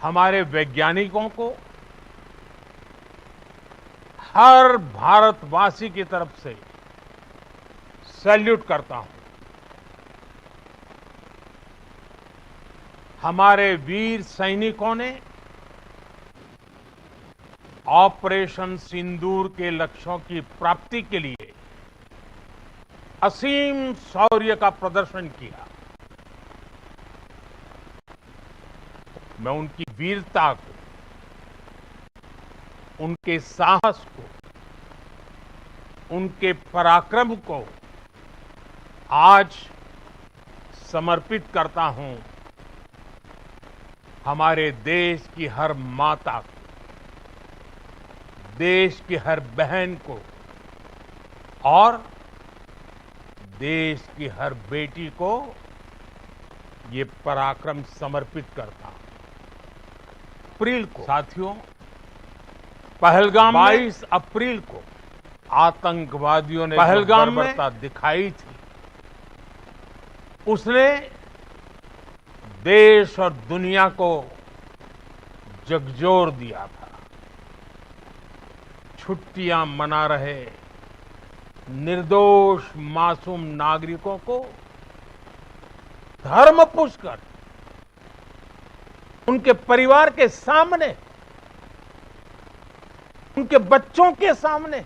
हमारे वैज्ञानिकों को हर भारतवासी की तरफ से सैल्यूट करता हूं। हमारे वीर सैनिकों ने ऑपरेशन सिंदूर के लक्ष्यों की प्राप्ति के लिए असीम शौर्य का प्रदर्शन किया। मैं उनकी वीरता को, उनके साहस को, उनके पराक्रम को आज समर्पित करता हूं हमारे देश की हर माता को, देश की हर बहन को और देश की हर बेटी को ये पराक्रम समर्पित करता हूं। अप्रैल को साथियों, पहलगाम 22 अप्रैल को आतंकवादियों ने पहलगाम में दिखाई थी, उसने देश और दुनिया को झकझोर दिया था। छुट्टियां मना रहे निर्दोष मासूम नागरिकों को धर्म पूछकर उनके परिवार के सामने, उनके बच्चों के सामने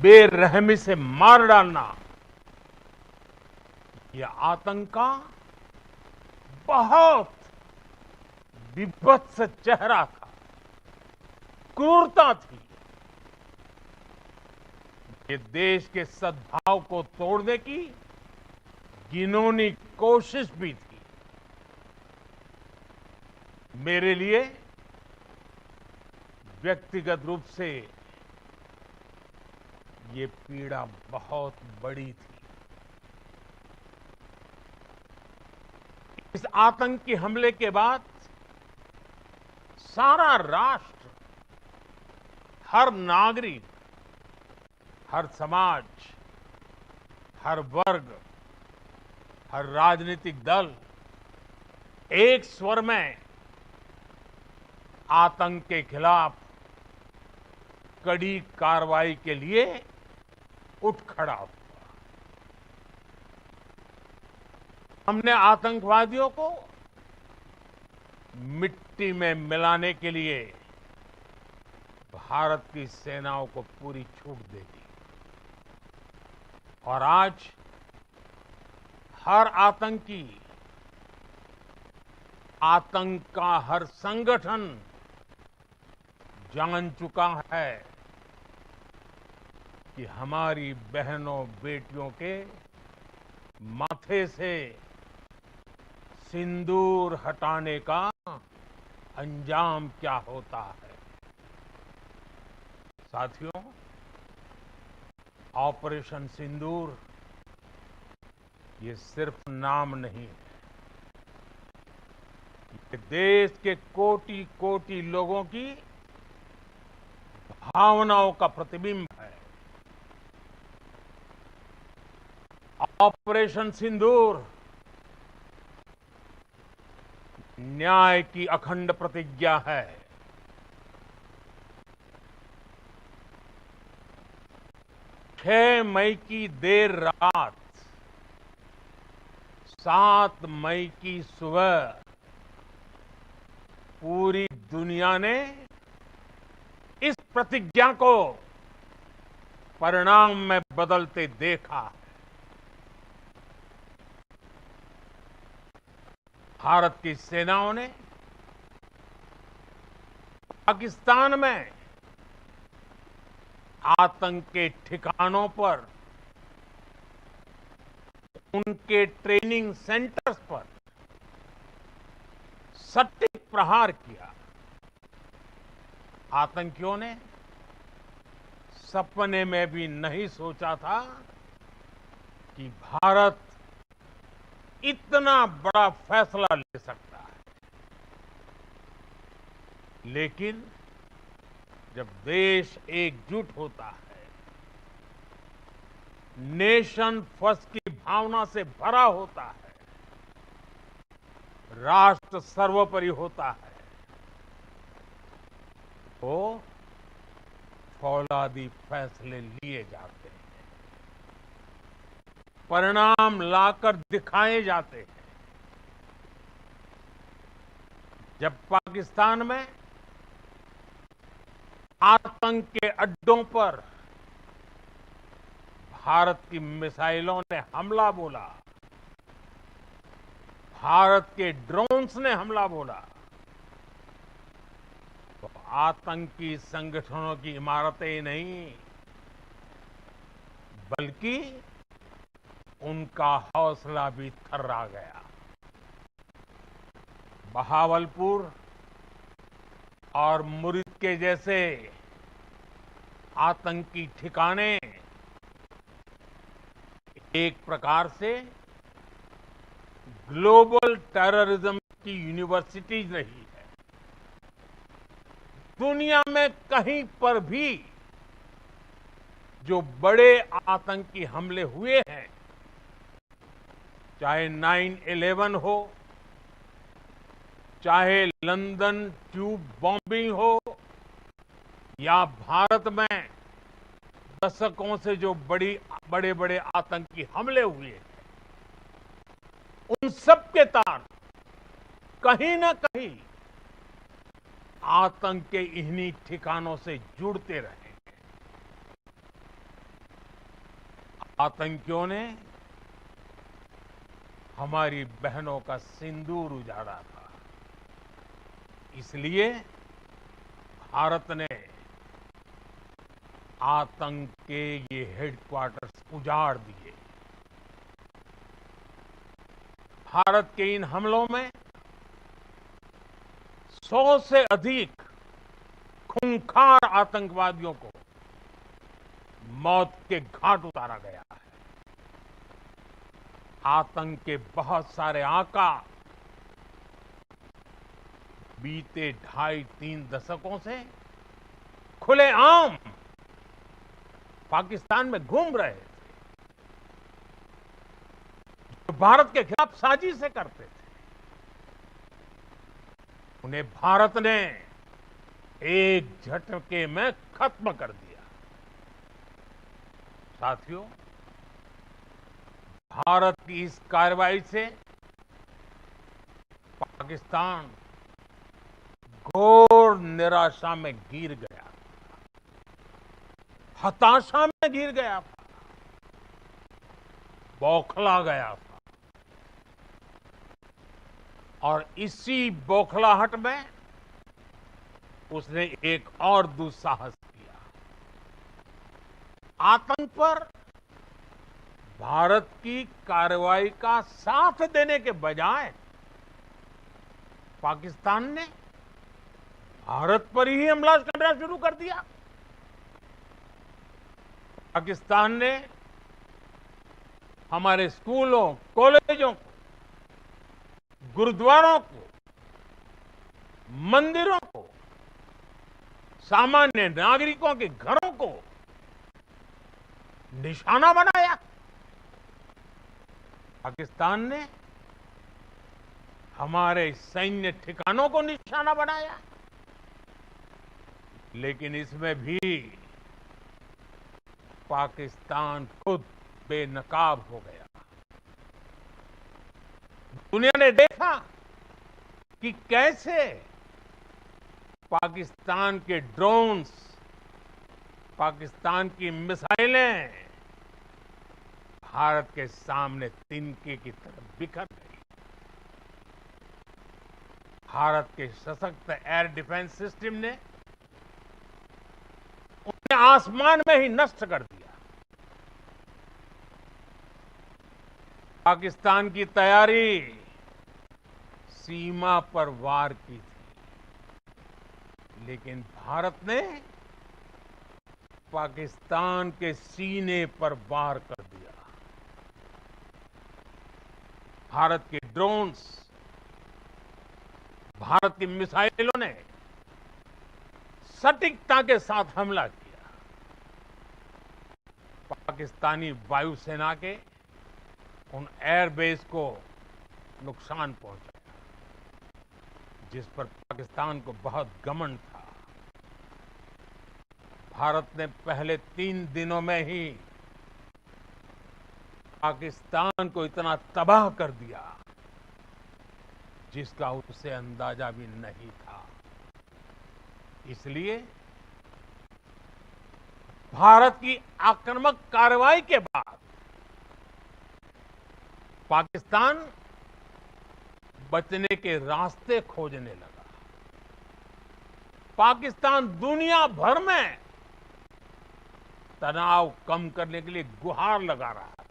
बेरहमी से मार डालना, यह आतंक का बहुत विभत्स चेहरा था, क्रूरता थी। ये देश के सद्भाव को तोड़ने की घिनौनी कोशिश भी थी। मेरे लिए व्यक्तिगत रूप से ये पीड़ा बहुत बड़ी थी। इस आतंकी हमले के बाद सारा राष्ट्र, हर नागरिक, हर समाज, हर वर्ग, हर राजनीतिक दल एक स्वर में आतंक के खिलाफ कड़ी कार्रवाई के लिए उठ खड़ा हुआ। हमने आतंकवादियों को मिट्टी में मिलाने के लिए भारत की सेनाओं को पूरी छूट दे दी और आज हर आतंकी, आतंक का हर संगठन जान चुका है कि हमारी बहनों बेटियों के माथे से सिंदूर हटाने का अंजाम क्या होता है। साथियों, ऑपरेशन सिंदूर ये सिर्फ नाम नहीं है, ये देश के कोटि कोटि लोगों की भावनाओं का प्रतिबिंब है। ऑपरेशन सिंदूर न्याय की अखंड प्रतिज्ञा है। 6 मई की देर रात, 7 मई की सुबह पूरी दुनिया ने इस प्रतिज्ञा को परिणाम में बदलते देखा। भारत की सेनाओं ने पाकिस्तान में आतंक के ठिकानों पर, उनके ट्रेनिंग सेंटर्स पर सटीक प्रहार किया। आतंकियों ने सपने में भी नहीं सोचा था कि भारत इतना बड़ा फैसला ले सकता है। लेकिन जब देश एकजुट होता है, नेशन फर्स्ट की भावना से भरा होता है, राष्ट्र सर्वोपरि होता है, तो फौलादी फैसले लिए जाते हैं, परिणाम लाकर दिखाए जाते हैं। जब पाकिस्तान में आतंक के अड्डों पर भारत की मिसाइलों ने हमला बोला, भारत के ड्रोन्स ने हमला बोला, तो आतंकी संगठनों की इमारतें नहीं, बल्कि उनका हौसला भी थर्रा गया। बहावलपुर और मुरीद के जैसे आतंकी ठिकाने एक प्रकार से ग्लोबल टेररिज्म की यूनिवर्सिटीज रही है। दुनिया में कहीं पर भी जो बड़े आतंकी हमले हुए हैं, चाहे 9/11 हो, चाहे लंदन ट्यूब बॉम्बिंग हो, या भारत में दशकों से जो बड़े बड़े आतंकी हमले हुए हैं, उन सब के तार कहीं ना कहीं आतंक के इन्हीं ठिकानों से जुड़ते रहे। आतंकियों ने हमारी बहनों का सिंदूर उजाड़ा था, इसलिए भारत ने आतंक के ये हेडक्वार्टर्स उजाड़ दिए। भारत के इन हमलों में 100 से अधिक खूंखार आतंकवादियों को मौत के घाट उतारा गया है। आतंक के बहुत सारे आका बीते 2.5-3 दशकों से खुलेआम पाकिस्तान में घूम रहे थे, जो भारत के खिलाफ साजिशें करते थे। उन्हें भारत ने एक झटके में खत्म कर दिया। साथियों, भारत की इस कार्रवाई से पाकिस्तान घोर निराशा में गिर गया, हताशा में गिर गया था, बौखला गया था। और इसी बौखलाहट में उसने एक और दुस्साहस किया। आतंक पर भारत की कार्रवाई का साथ देने के बजाय पाकिस्तान ने भारत पर ही हमला करना शुरू कर दिया। पाकिस्तान ने हमारे स्कूलों, कॉलेजों को, गुरुद्वारों को, मंदिरों को, सामान्य नागरिकों के घरों को निशाना बनाया। पाकिस्तान ने हमारे सैन्य ठिकानों को निशाना बनाया। लेकिन इसमें भी पाकिस्तान खुद बेनकाब हो गया। दुनिया ने देखा कि कैसे पाकिस्तान के ड्रोन्स, पाकिस्तान की मिसाइलें भारत के सामने तिनके की तरफ बिखर गई। भारत के सशक्त एयर डिफेंस सिस्टम ने उन्हें आसमान में ही नष्ट कर दिया। पाकिस्तान की तैयारी सीमा पर वार की थी, लेकिन भारत ने पाकिस्तान के सीने पर वार कर दिया। भारत के ड्रोन्स, भारत की मिसाइलों ने सटीकता के साथ हमला किया। पाकिस्तानी वायुसेना के उन एयरबेस को नुकसान पहुंचाया। जिस पर पाकिस्तान को बहुत घमंड था, भारत ने पहले 3 दिनों में ही पाकिस्तान को इतना तबाह कर दिया जिसका उसे अंदाजा भी नहीं था। इसलिए भारत की आक्रामक कार्रवाई के बाद पाकिस्तान बचने के रास्ते खोजने लगा। पाकिस्तान दुनिया भर में तनाव कम करने के लिए गुहार लगा रहा था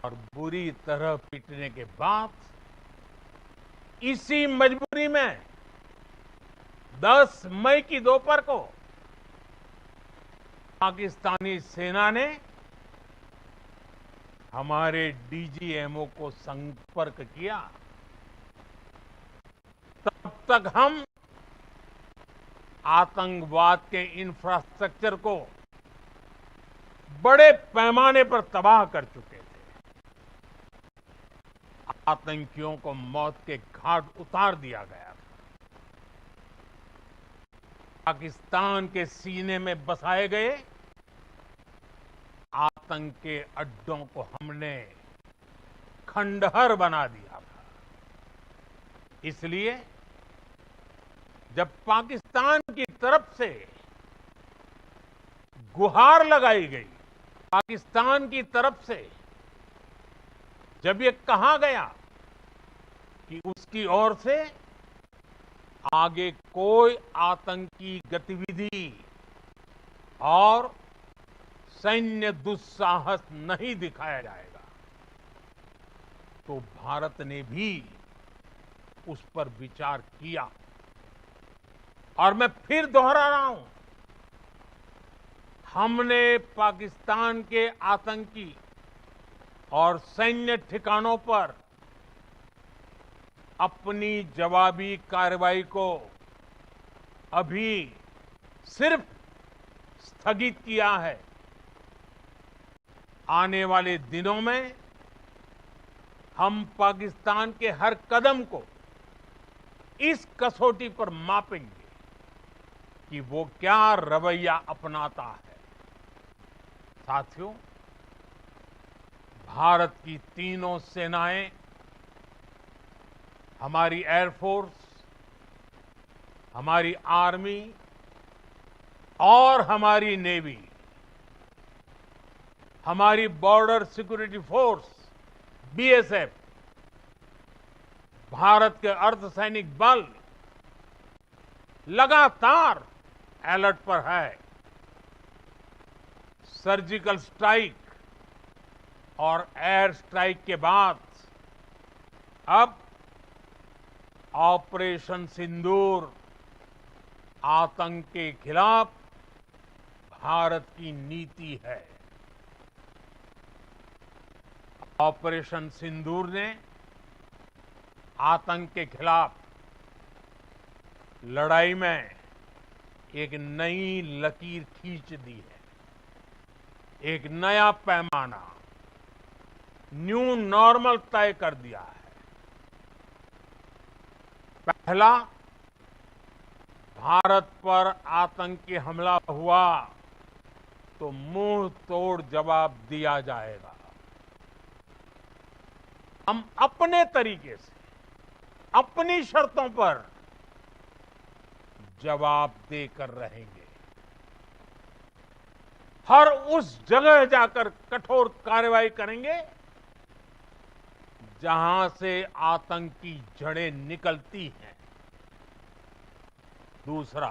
और बुरी तरह पिटने के बाद इसी मजबूरी में 10 मई की दोपहर को पाकिस्तानी सेना ने हमारे डीजीएमओ को संपर्क किया। तब तक हम आतंकवाद के इंफ्रास्ट्रक्चर को बड़े पैमाने पर तबाह कर चुके थे। आतंकियों को मौत के घाट उतार दिया गया था। पाकिस्तान के सीने में बसाए गए आतंक के अड्डों को हमने खंडहर बना दिया था। इसलिए जब पाकिस्तान की तरफ से गुहार लगाई गई, पाकिस्तान की तरफ से जब ये कहा गया कि उसकी ओर से आगे कोई आतंकी गतिविधि और सैन्य दुस्साहस नहीं दिखाया जाएगा, तो भारत ने भी उस पर विचार किया। और मैं फिर दोहरा रहा हूं, हमने पाकिस्तान के आतंकी और सैन्य ठिकानों पर अपनी जवाबी कार्रवाई को अभी सिर्फ स्थगित किया है। आने वाले दिनों में हम पाकिस्तान के हर कदम को इस कसौटी पर मापेंगे कि वो क्या रवैया अपनाता है। साथियों, भारत की तीनों सेनाएं, हमारी एयरफोर्स, हमारी आर्मी और हमारी नेवी, हमारी border security force BSF, Bharat के अर्धसैनिक बल लगातार अलर्ट पर है। सर्जिकल स्ट्राइक और एयर स्ट्राइक के बाद अब ऑपरेशन सिंदूर आतंक के खिलाफ भारत की नीति है। ऑपरेशन सिंदूर ने आतंक के खिलाफ लड़ाई में एक नई लकीर खींच दी है। एक नया पैमाना, न्यू नॉर्मल तय कर दिया है। पहला, भारत पर आतंकी हमला हुआ तो मुंह तोड़ जवाब दिया जाएगा। हम अपने तरीके से, अपनी शर्तों पर जवाब देकर रहेंगे। हर उस जगह जाकर कठोर कार्रवाई करेंगे जहां से आतंक की जड़ें निकलती हैं। दूसरा,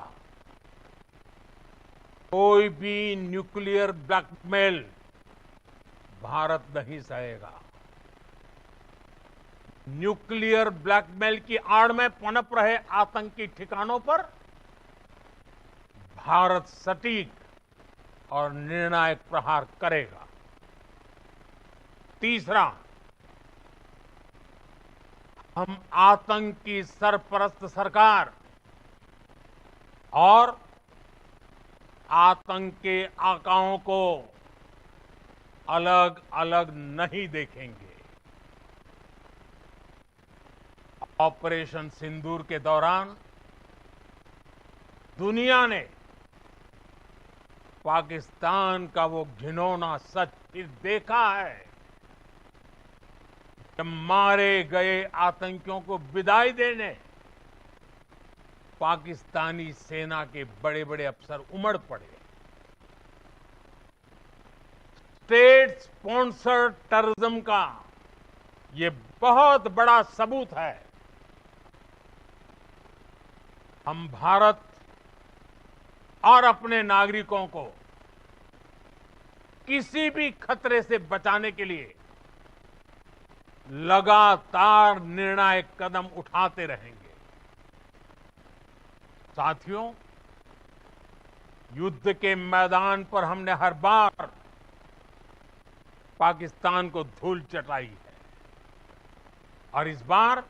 कोई भी न्यूक्लियर ब्लैकमेल भारत नहीं सहेगा। न्यूक्लियर ब्लैकमेल की आड़ में पनप रहे आतंकी ठिकानों पर भारत सटीक और निर्णायक प्रहार करेगा। तीसरा, हम आतंक की सरपरस्त सरकार और आतंक के आकाओं को अलग अलग नहीं देखेंगे ऑपरेशन सिंदूर के दौरान दुनिया ने पाकिस्तान का वो घिनौना सच फिर देखा है। जब मारे गए आतंकियों को विदाई देने पाकिस्तानी सेना के बड़े बड़े अफसर उमड़ पड़े। स्टेट स्पॉन्सर्ड टेररिज्म का ये बहुत बड़ा सबूत है। हम भारत और अपने नागरिकों को किसी भी खतरे से बचाने के लिए लगातार निर्णायक कदम उठाते रहेंगे। साथियों, युद्ध के मैदान पर हमने हर बार पाकिस्तान को धूल चटाई है और इस बार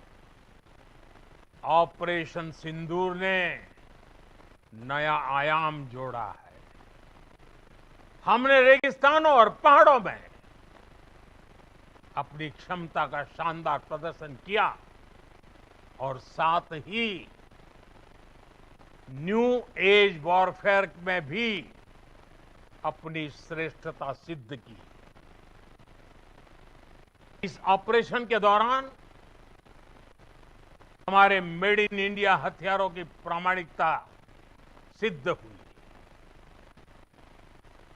ऑपरेशन सिंदूर ने नया आयाम जोड़ा है। हमने रेगिस्तानों और पहाड़ों में अपनी क्षमता का शानदार प्रदर्शन किया और साथ ही न्यू एज वॉरफेयर में भी अपनी श्रेष्ठता सिद्ध की। इस ऑपरेशन के दौरान हमारे मेड इन इंडिया हथियारों की प्रामाणिकता सिद्ध हुई।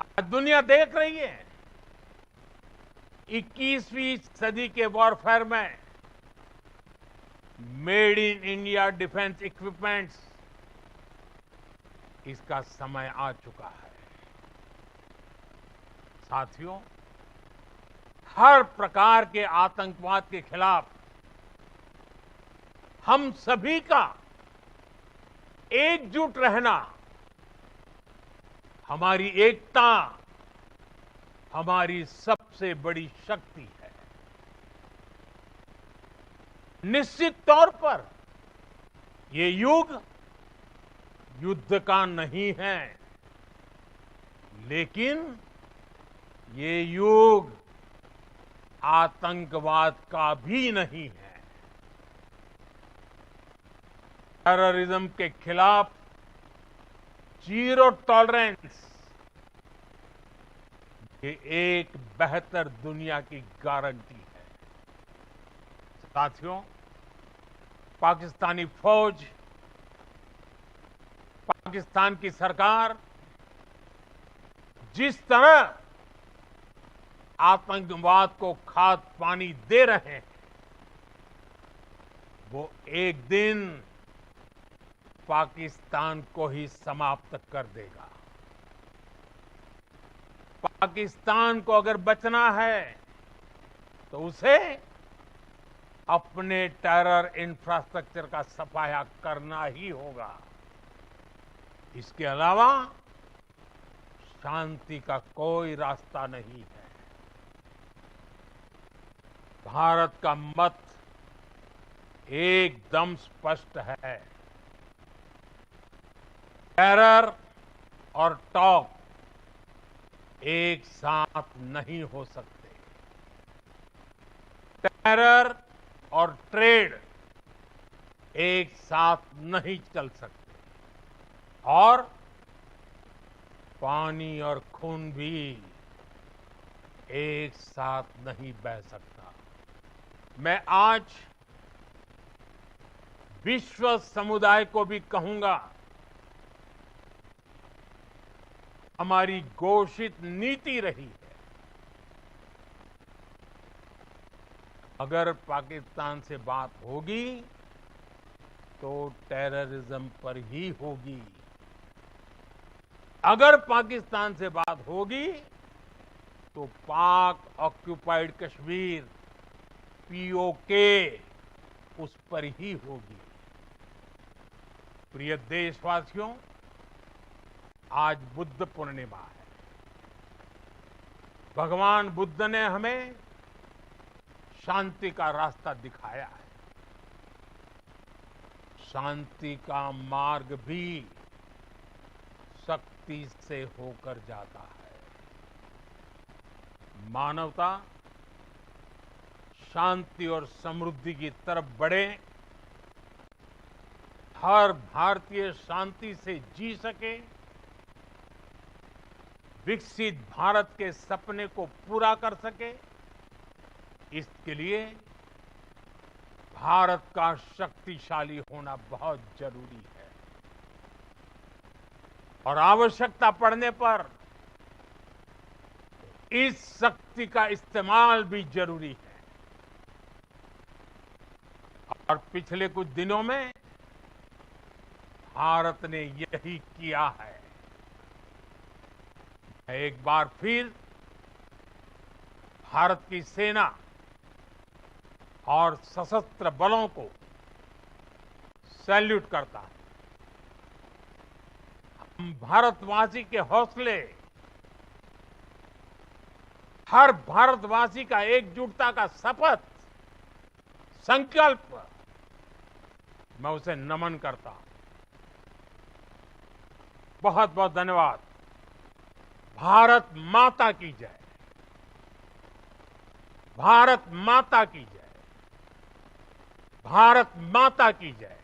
आज दुनिया देख रही है 21वीं सदी के वॉरफेयर में made in India defence equipments, इसका समय आ चुका है। साथियों, हर प्रकार के आतंकवाद के खिलाफ हम सभी का एकजुट रहना, हमारी एकता हमारी सबसे बड़ी शक्ति है। निश्चित तौर पर ये युग युद्ध का नहीं है, लेकिन ये युग आतंकवाद का भी नहीं है। टेररिज्म के खिलाफ जीरो टॉलरेंस, ये एक बेहतर दुनिया की गारंटी है। साथियों, पाकिस्तानी फौज, पाकिस्तान की सरकार जिस तरह आतंकवाद को खाद पानी दे रहे हैं, वो एक दिन पाकिस्तान को ही समाप्त कर देगा। पाकिस्तान को अगर बचना है तो उसे अपने टेरर इंफ्रास्ट्रक्चर का सफाया करना ही होगा। इसके अलावा शांति का कोई रास्ता नहीं है। भारत का मत एकदम स्पष्ट है। टेरर और टॉप एक साथ नहीं हो सकते। टेरर और ट्रेड एक साथ नहीं चल सकते और पानी और खून भी एक साथ नहीं बह सकता। मैं आज विश्व समुदाय को भी कहूंगा, हमारी घोषित नीति रही है, अगर पाकिस्तान से बात होगी तो टेररिज्म पर ही होगी। अगर पाकिस्तान से बात होगी तो पाक ऑक्युपाइड कश्मीर पीओके उस पर ही होगी। प्रिय देशवासियों, आज बुद्ध पूर्णिमा है। भगवान बुद्ध ने हमें शांति का रास्ता दिखाया है। शांति का मार्ग भी शक्ति से होकर जाता है। मानवता शांति और समृद्धि की तरफ बढ़े, हर भारतीय शांति से जी सके, विकसित भारत के सपने को पूरा कर सके, इसके लिए भारत का शक्तिशाली होना बहुत जरूरी है। और आवश्यकता पड़ने पर इस शक्ति का इस्तेमाल भी जरूरी है। और पिछले कुछ दिनों में भारत ने यही किया है। मैं एक बार फिर भारत की सेना और सशस्त्र बलों को सैल्यूट करता हूं। हम भारतवासी के हौसले, हर भारतवासी का एकजुटता का शपथ, संकल्प, मैं उसे नमन करता हूं। बहुत बहुत धन्यवाद। भारत माता की जय। भारत माता की जय। भारत माता की जय।